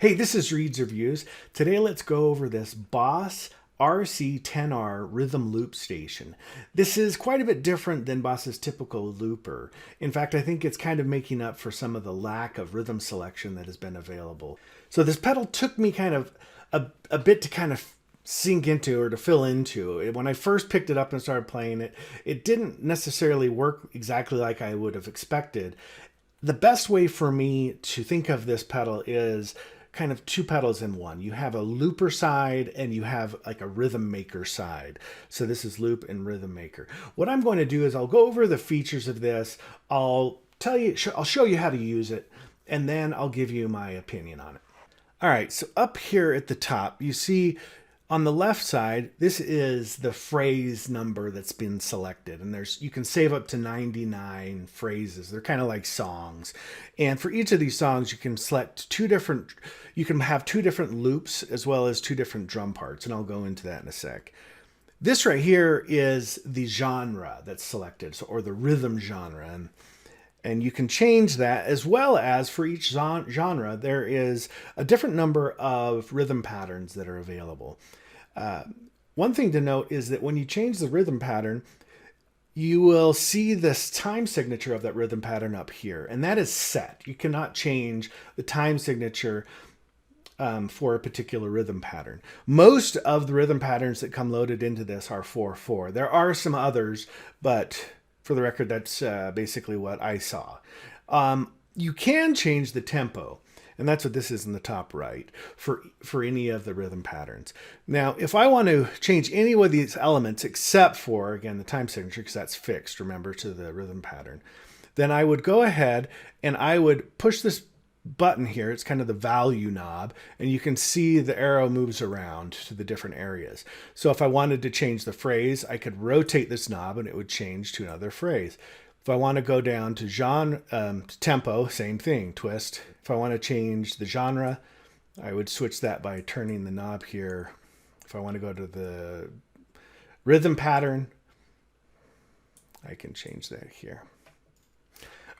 Hey, this is Reids Reviews. Today let's go over this Boss RC10R rhythm loop station. This is quite a bit different than Boss's typical looper. In fact, I think it's kind of making up for some of the lack of rhythm selection that has been available. So this pedal took me kind of a bit to kind of sink into or to fill into. When I first picked it up and started playing it, it didn't necessarily work exactly like I would have expected. The best way for me to think of this pedal is kind of two pedals in one. You have a looper side and you have like a rhythm maker side. So this is loop and rhythm maker. What I'm going to do is I'll go over the features of this. I'll show you how to use it, and then I'll give you my opinion on it. All right, so up here at the top, you see on the left side, this is the phrase number that's been selected. And you can save up to 99 phrases. They're kind of like songs. And for each of these songs, you can select you can have two different loops as well as two different drum parts. And I'll go into that in a sec. This right here is the genre that's selected, or the rhythm genre. And you can change that, as well as for each genre, there is a different number of rhythm patterns that are available. One thing to note is that when you change the rhythm pattern, you will see this time signature of that rhythm pattern up here, and that is set. You cannot change the time signature for a particular rhythm pattern. Most of the rhythm patterns that come loaded into this are 4/4. There are some others, but for the record, that's basically what I saw. You can change the tempo, and that's what this is in the top right, for any of the rhythm patterns. Now, if I want to change any of these elements except for, again, the time signature, because that's fixed, remember, to the rhythm pattern, then I would go ahead and I would push this button here. It's kind of the value knob, and you can see the arrow moves around to the different areas. So if I wanted to change the phrase, I could rotate this knob and it would change to another phrase. If I want to go down to tempo, same thing, twist. If I want to change the genre, I would switch that by turning the knob here. If I want to go to the rhythm pattern, I can change that here.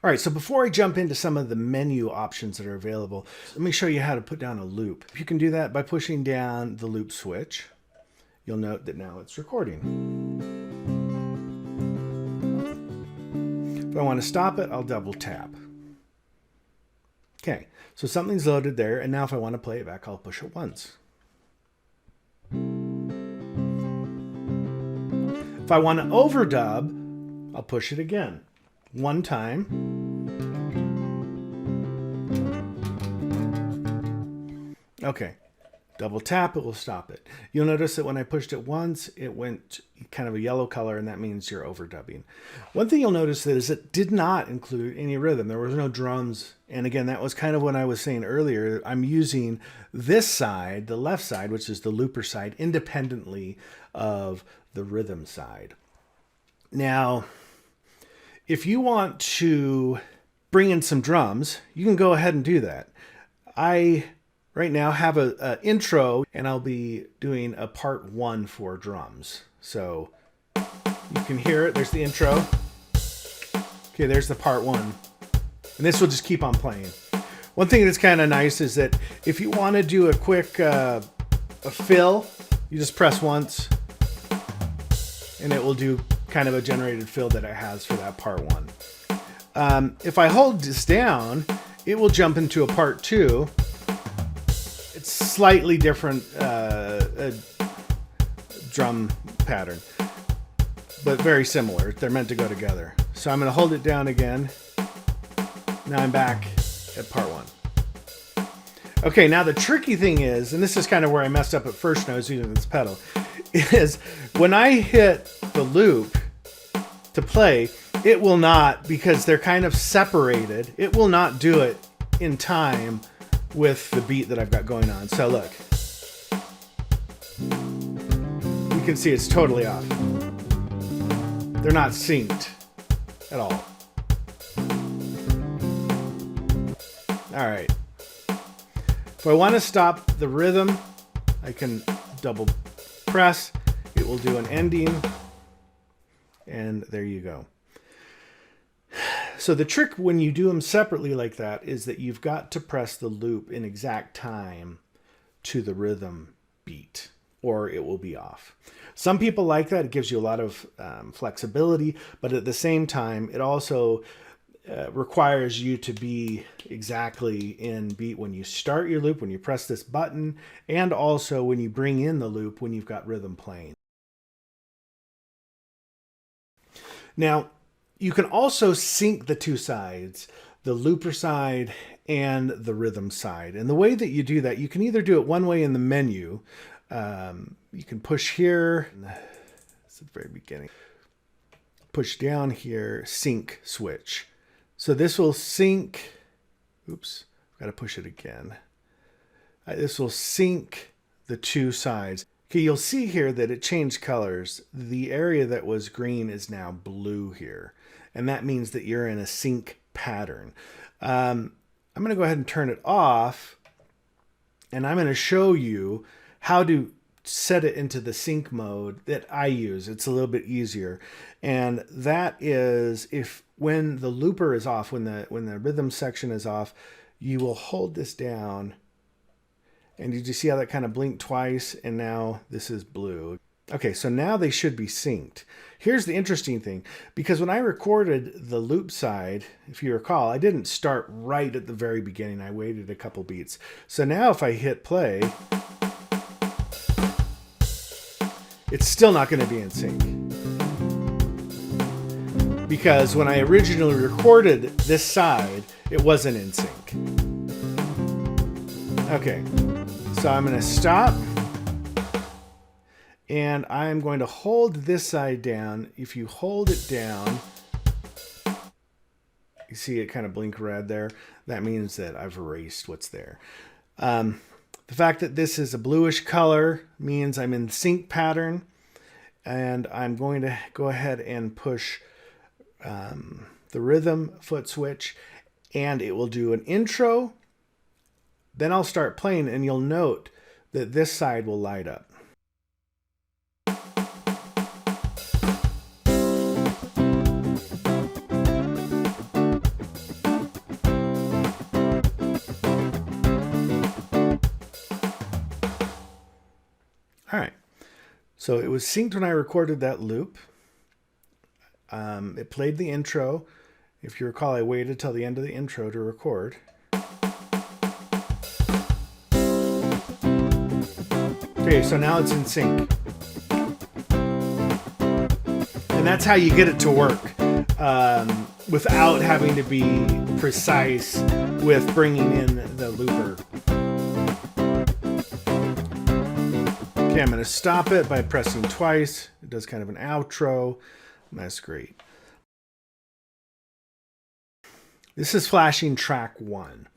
All right, so before I jump into some of the menu options that are available, let me show you how to put down a loop. You can do that by pushing down the loop switch. You'll note that now it's recording. If I want to stop it, I'll double tap. Okay, so something's loaded there, and now if I want to play it back, I'll push it once. If I want to overdub, I'll push it again. One time. Okay, double tap, it will stop it. You'll notice that when I pushed it once, it went kind of a yellow color, and that means you're overdubbing. One thing you'll notice is it did not include any rhythm. There was no drums. And again, that was kind of what I was saying earlier. I'm using this side, the left side, which is the looper side, independently of the rhythm side. Now, if you want to bring in some drums, you can go ahead and do that. I right now have an intro, and I'll be doing a part 1 for drums. So you can hear it. There's the intro. Okay, there's the part 1. And this will just keep on playing. One thing that's kind of nice is that if you want to do a quick a fill, you just press once, and it will do kind of a generated fill that it has for that part 1. If I hold this down, it will jump into a part 2. It's slightly different drum pattern, but very similar. They're meant to go together. So I'm going to hold it down again. Now I'm back at part 1. Okay, now the tricky thing is, and this is kind of where I messed up at first when I was using this pedal, is when I hit the loop to play, it will not, because they're kind of separated, it will not do it in time with the beat that I've got going on. So look, you can see it's totally off. They're not synced at all. All right. If I want to stop the rhythm, I can double press. It will do an ending. And there you go. So the trick when you do them separately like that is that you've got to press the loop in exact time to the rhythm beat, or it will be off. Some people like that. It gives you a lot of flexibility, but at the same time, it also requires you to be exactly in beat when you start your loop, when you press this button, and also when you bring in the loop when you've got rhythm playing. Now, you can also sync the two sides, the looper side and the rhythm side. And the way that you do that, you can either do it one way in the menu. You can push here. It's at the very beginning. Push down here, sync switch. So this will sync. Oops, I've got to push it again. This will sync the two sides. Okay, you'll see here that it changed colors. The area that was green is now blue here. And that means that you're in a sync pattern. I'm going to go ahead and turn it off. And I'm going to show you how to set it into the sync mode that I use. It's a little bit easier. And that is if when the looper is off, when the rhythm section is off, you will hold this down. And did you see how that kind of blinked twice? And now this is blue. Okay, so now they should be synced. Here's the interesting thing, because when I recorded the loop side, if you recall, I didn't start right at the very beginning. I waited a couple beats. So now if I hit play, it's still not going to be in sync. Because when I originally recorded this side, it wasn't in sync. Okay, so I'm going to stop. And I'm going to hold this side down. If you hold it down, you see it kind of blink red there. That means that I've erased what's there. The fact that this is a bluish color means I'm in sync pattern. And I'm going to go ahead and push the rhythm foot switch. And it will do an intro. Then I'll start playing and you'll note that this side will light up. All right, so it was synced when I recorded that loop. It played the intro. If you recall, I waited till the end of the intro to record. Okay, so now it's in sync. And that's how you get it to work without having to be precise with bringing in the looper. Okay, I'm going to stop it by pressing twice. It does kind of an outro. That's great. This is flashing track 1.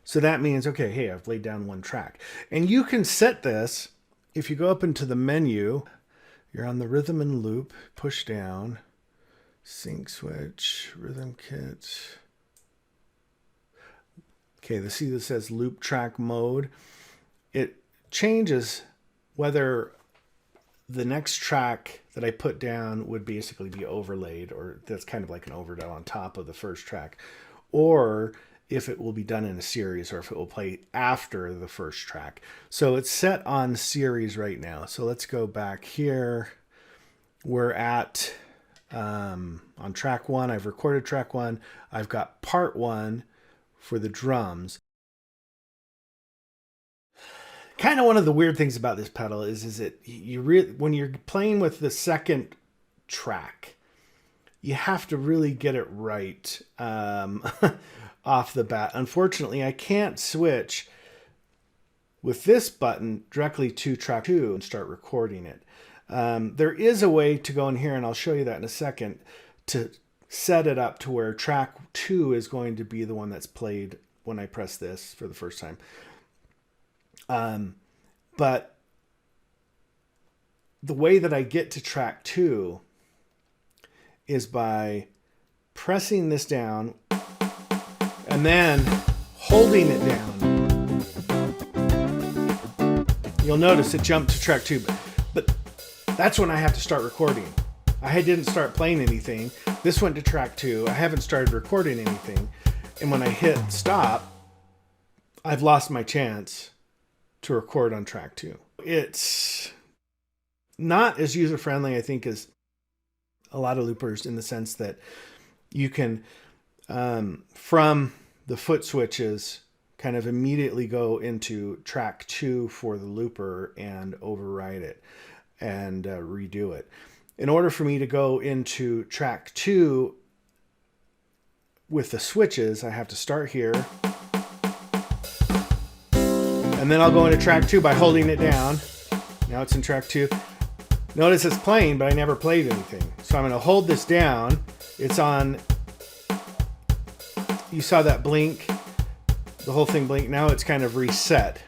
So that means, okay, hey, I've laid down one track. And you can set this, if you go up into the menu, you're on the rhythm and loop, push down, sync switch, rhythm kit. Okay, see this says loop track mode. It changes whether the next track that I put down would basically be overlaid, or that's kind of like an overdub on top of the first track, or if it will be done in a series, or if it will play after the first track. So it's set on series right now. So let's go back here. We're at on track 1. I've recorded track 1. I've got part 1 for the drums. Kind of one of the weird things about this pedal is that when you're playing with the second track, you have to really get it right off the bat. Unfortunately, I can't switch with this button directly to track 2 and start recording it. There is a way to go in here, and I'll show you that in a second, to set it up to where track 2 is going to be the one that's played when I press this for the first time. But the way that I get to track 2 is by pressing this down and then holding it down. You'll notice it jumped to track 2, but that's when I have to start recording. I didn't start playing anything. This went to track 2. I haven't started recording anything. And when I hit stop, I've lost my chance to record on track 2. It's not as user-friendly, I think, as a lot of loopers, in the sense that you can, from the foot switches, kind of immediately go into track 2 for the looper and override it and redo it. In order for me to go into track 2 with the switches, I have to start here. And then I'll go into track 2 by holding it down. Now it's in track 2. Notice it's playing, but I never played anything. So I'm going to hold this down. It's on. You saw that blink. The whole thing blink. Now it's kind of reset.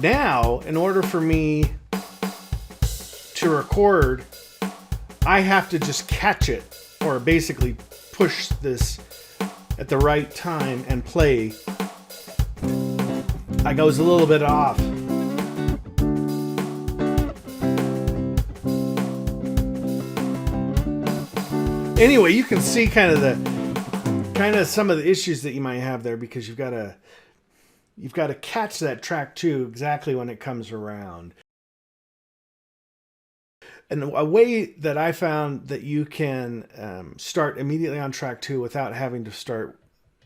Now, in order for me to record, I have to just catch it, or basically push this at the right time and play. I goes a little bit off. Anyway, you can see kind of some of the issues that you might have there, because you've got to catch that track 2 exactly when it comes around. And a way that I found that you can start immediately on track 2 without having to start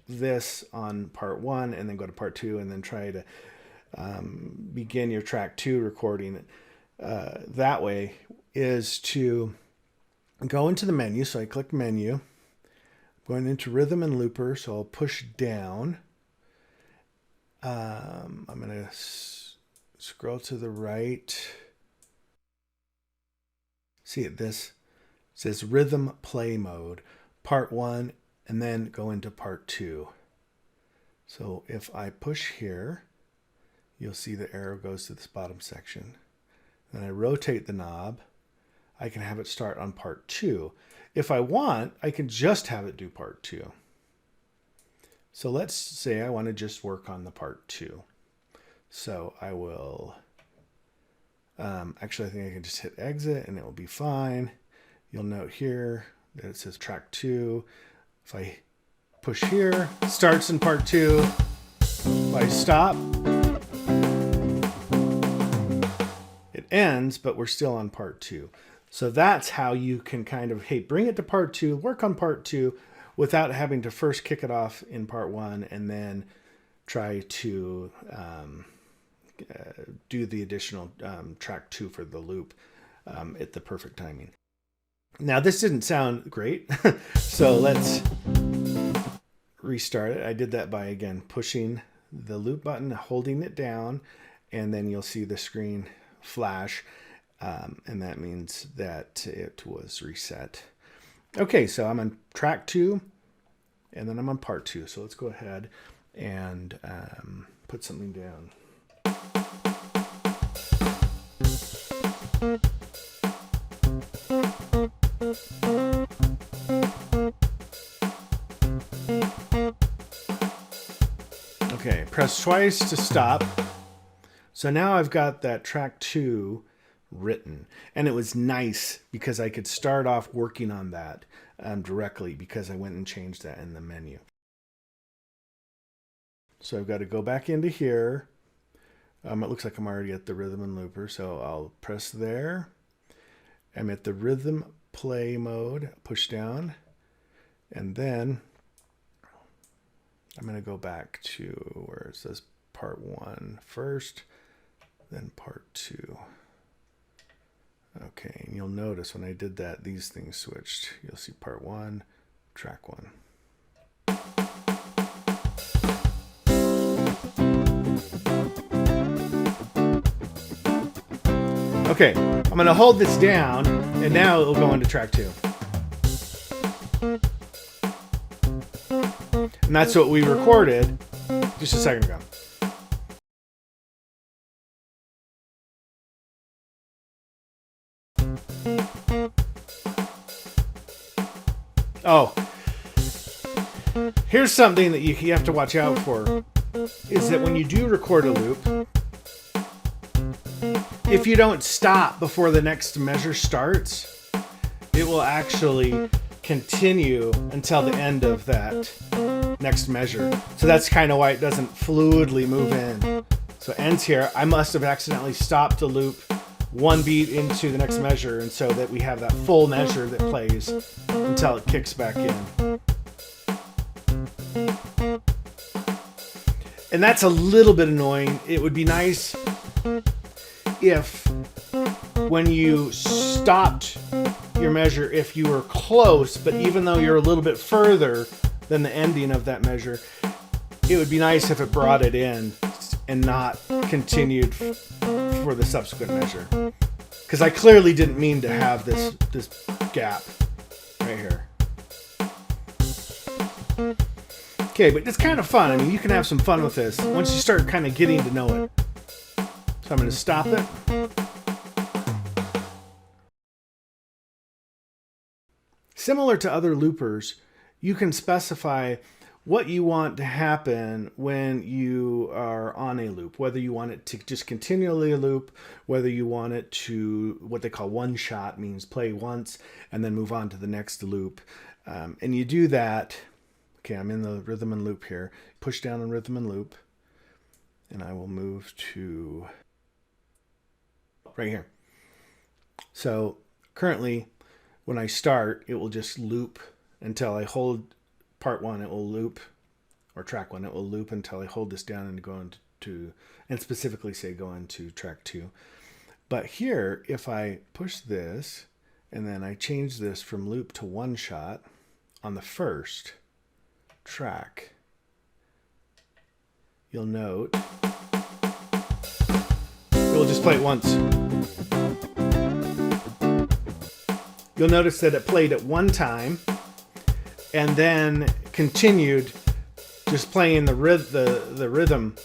this on part 1 and then go to part 2 and then try to begin your track 2 recording that way, is to go into the menu. So I click menu, going into rhythm and looper. So I'll push down. I'm going to scroll to the right. See it, this says rhythm play mode, part 1, and then go into part 2. So if I push here, you'll see the arrow goes to this bottom section. Then I rotate the knob. I can have it start on part 2. If I want, I can just have it do part 2. So let's say I want to just work on the part 2. So I will, actually I think I can just hit exit and it will be fine. You'll note here that it says track 2. If I push here, it starts in part 2. If I stop, it ends, but we're still on part 2. So that's how you can kind of, hey, bring it to part 2, work on part 2 without having to first kick it off in part 1 and then try to do the additional track 2 for the loop at the perfect timing. Now, this didn't sound great, so let's restart it. I did that by, again, pushing the loop button, holding it down, and then you'll see the screen flash. And that means that it was reset. Okay, so I'm on track 2, and then I'm on part 2. So let's go ahead and put something down. Okay, press twice to stop. So now I've got that track 2 written, and it was nice because I could start off working on that directly, because I went and changed that in the menu. So I've got to go back into here. It looks like I'm already at the rhythm and looper, so I'll press there. I'm at the rhythm play mode, push down, and then I'm going to go back to where it says part 1 first, then part 2. Okay, and you'll notice when I did that, these things switched. You'll see part 1, track 1. Okay, I'm going to hold this down, and now it'll go into track 2. And that's what we recorded just a second ago. Oh, here's something that you have to watch out for, is that when you do record a loop, if you don't stop before the next measure starts, it will actually continue until the end of that next measure. So that's kind of why it doesn't fluidly move in. So it ends here. I must have accidentally stopped the loop one beat into the next measure, and so that we have that full measure that plays until it kicks back in. And that's a little bit annoying. It would be nice if when you stopped your measure, if you were close, but even though you're a little bit further than the ending of that measure, it would be nice if it brought it in and not continued for the subsequent measure. Because I clearly didn't mean to have this gap right here. Okay, but it's kind of fun. I mean, you can have some fun with this once you start kind of getting to know it. So I'm going to stop it. Similar to other loopers, you can specify what you want to happen when you are on a loop, whether you want it to just continually loop, whether you want it to, what they call one shot, means play once and then move on to the next loop. And you do that. Okay, I'm in the rhythm and loop here. Push down on rhythm and loop, and I will move to right here. So currently, when I start, it will just loop until I hold part one. It will loop, or track one. It will loop until I hold this down and go into, and specifically say go into track two. But here, if I push this and then I change this from loop to one shot on the first track, you'll note it will just play it once. You'll notice that it played at one time and then continued just playing the rhythm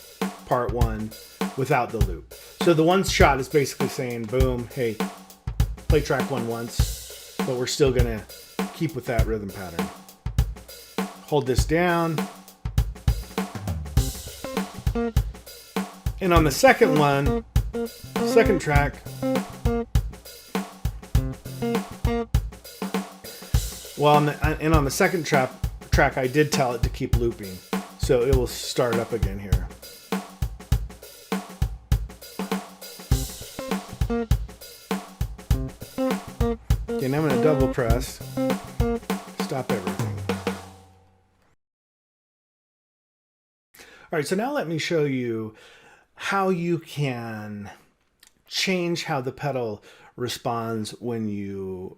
part one without the loop. So the one shot is basically saying, boom, hey, play track one once, but we're still gonna keep with that rhythm pattern. Hold this down. And on the second one, second track, well, on the second track, I did tell it to keep looping. So it will start up again here. Okay, now I'm going to double press, stop everything. All right, so now let me show you how you can change how the pedal responds when you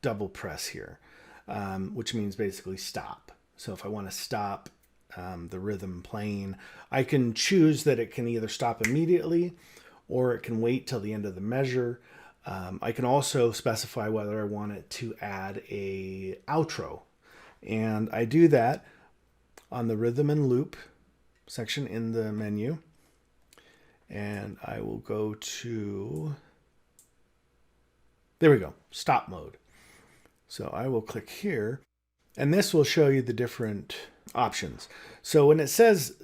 double press here, which means basically stop. So if I want to stop the rhythm playing, I can choose that it can either stop immediately or it can wait till the end of the measure. I can also specify whether I want it to add a outro, and I do that on the rhythm and loop section in the menu, and I will go to, there we go, stop mode. So I will click here, and this will show you the different options. So when it says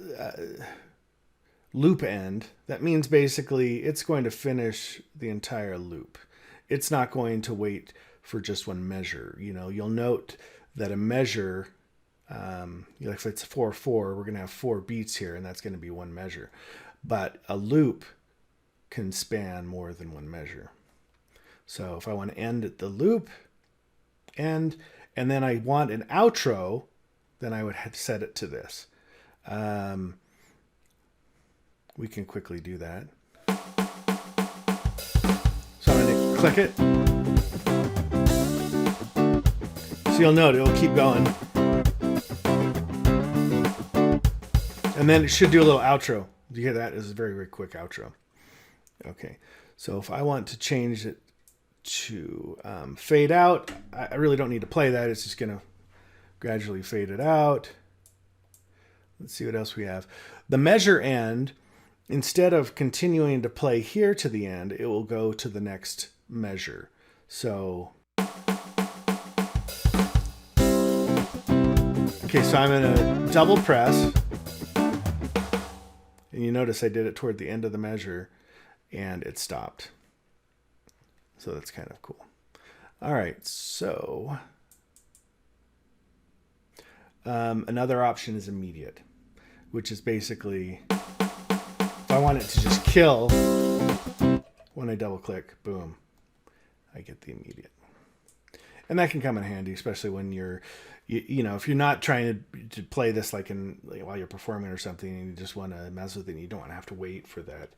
loop end, that means basically it's going to finish the entire loop. It's not going to wait for just one measure. You know, you'll note that a measure, like if it's 4/4, we're going to have 4 beats here, and that's going to be one measure. But a loop can span more than one measure. So if I want to end at the loop, end, and then I want an outro, then I would have set it to this. We can quickly do that. So I'm going to click it. So you'll note it'll keep going. And then it should do a little outro. You hear that? It's a very, very quick outro. Okay, so if I want to change it to fade out, I really don't need to play that. It's just going to gradually fade it out. Let's see what else we have. The measure end, instead of continuing to play here to the end, it will go to the next measure. So, okay, so I'm going to double press. And you notice I did it toward the end of the measure, and it stopped. So that's kind of cool. All right, so another option is immediate, which is basically, if I want it to just kill, when I double click, boom, I get the immediate. And that can come in handy, especially when you're, you know, if you're not trying to play this like while you're performing or something, and you just want to mess with it, and you don't want to have to wait for that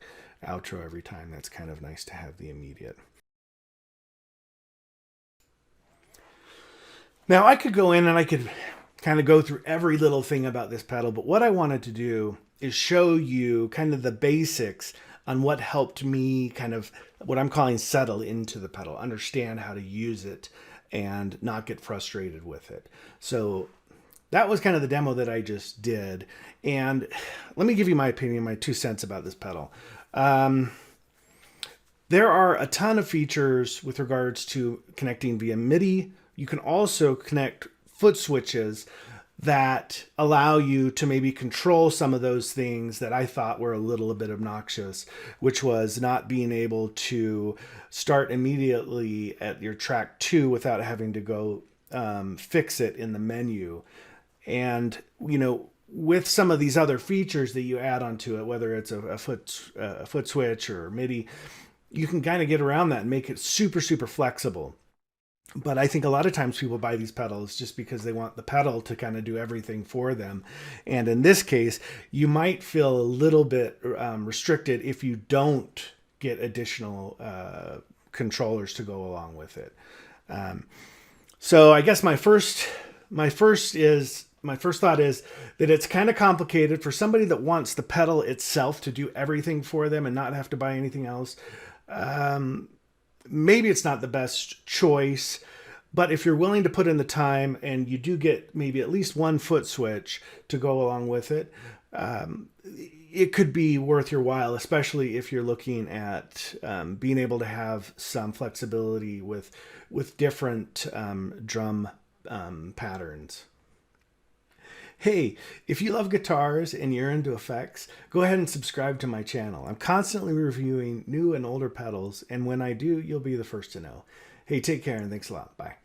outro every time. That's kind of nice to have the immediate. Now I could go in and I could kind of go through every little thing about this pedal, but what I wanted to do is show you kind of the basics on what helped me kind of what I'm calling settle into the pedal, understand how to use it and not get frustrated with it. So that was kind of the demo that I just did. And let me give you my opinion, my 2 cents about this pedal. There are a ton of features with regards to connecting via MIDI. You can also connect foot switches that allow you to maybe control some of those things that I thought were a little bit obnoxious, which was not being able to start immediately at your track 2 without having to go fix it in the menu. And, you know, with some of these other features that you add onto it, whether it's a foot switch or MIDI, you can kind of get around that and make it super, super flexible. But I think a lot of times people buy these pedals just because they want the pedal to kind of do everything for them. And in this case, you might feel a little bit restricted if you don't get additional controllers to go along with it. So I guess my first thought is that it's kind of complicated for somebody that wants the pedal itself to do everything for them and not have to buy anything else. Maybe it's not the best choice, but if you're willing to put in the time and you do get maybe at least one foot switch to go along with it, it could be worth your while, especially if you're looking at being able to have some flexibility with different drum patterns. Hey, if you love guitars and you're into effects, go ahead and subscribe to my channel. I'm constantly reviewing new and older pedals, and when I do, you'll be the first to know. Hey, take care and thanks a lot. Bye.